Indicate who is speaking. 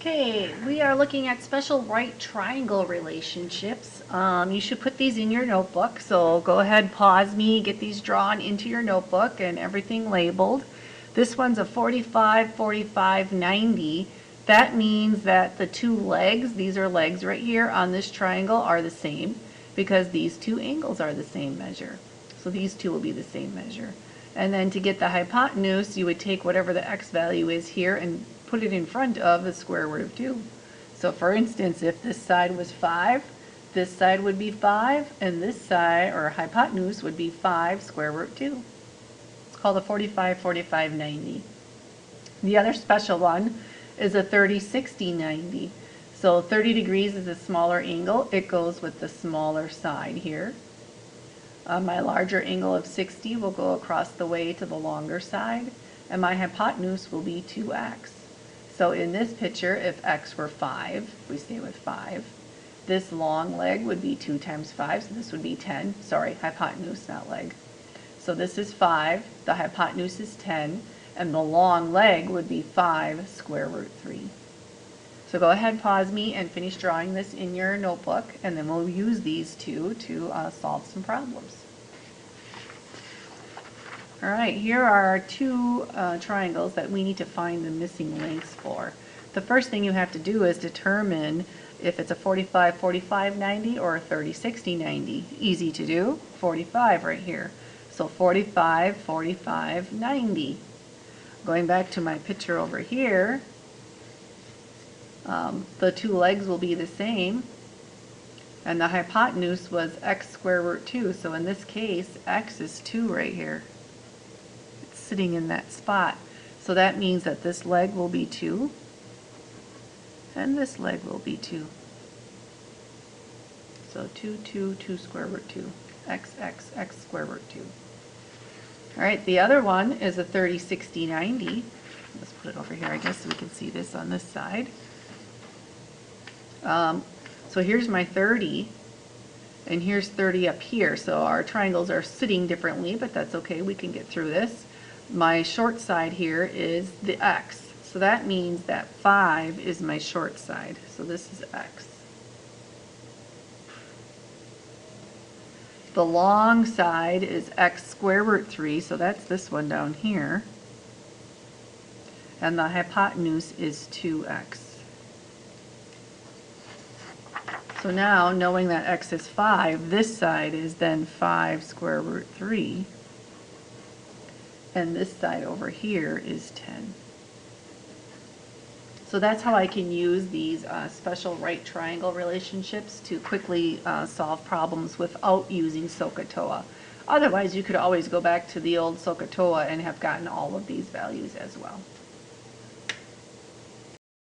Speaker 1: Okay, we are looking at special right triangle relationships. You should put these in your notebook, so go ahead, pause me, get these drawn into your notebook and everything labeled. This one's a 45, 45, 90. That means that the two legs, these are legs right here on this triangle, are the same because these two angles are the same measure. So these two will be the same measure. And then to get the hypotenuse, you would take whatever the x value is here and put it in front of the square root of 2. So for instance, if this side was 5, this side would be 5, and this side, or hypotenuse, would be 5 square root 2. It's called a 45, 45, 90. The other special one is a 30, 60, 90. So 30 degrees is a smaller angle. It goes with the smaller side here. My larger angle of 60 will go across the way to the longer side, and my hypotenuse will be 2x. So in this picture, if x were 5, we stay with 5, this long leg would be 2 times 5, so this would be 10. Sorry, hypotenuse, not leg. So this is 5, the hypotenuse is 10, and the long leg would be 5 square root 3. So go ahead, pause me, and finish drawing this in your notebook, and then we'll use these two to solve some problems. All right, here are our two triangles that we need to find the missing lengths for. The first thing you have to do is determine if it's a 45, 45, 90 or a 30, 60, 90. Easy to do, 45 right here. So 45, 45, 90. Going back to my picture over here, the two legs will be the same, and the hypotenuse was x square root 2. So in this case, x is 2 right here. Sitting in that spot. So that means that this leg will be 2 and this leg will be 2. So 2, 2, 2 square root 2, x, x, x square root 2. All right, the other one is a 30, 60, 90. Let's put it over here, I guess, so we can see this on this side. So here's my 30, and here's 30 up here. So our triangles are sitting differently, but that's okay, we can get through this. My short side here is the x. So that means that 5 is my short side. So this is x. The long side is x square root 3, so that's this one down here. And the hypotenuse is 2x. So now, knowing that x is 5, this side is then 5 square root 3. And this side over here is 10. So that's how I can use these special right triangle relationships to quickly solve problems without using SOHCAHTOA. Otherwise, you could always go back to the old SOHCAHTOA and have gotten all of these values as well.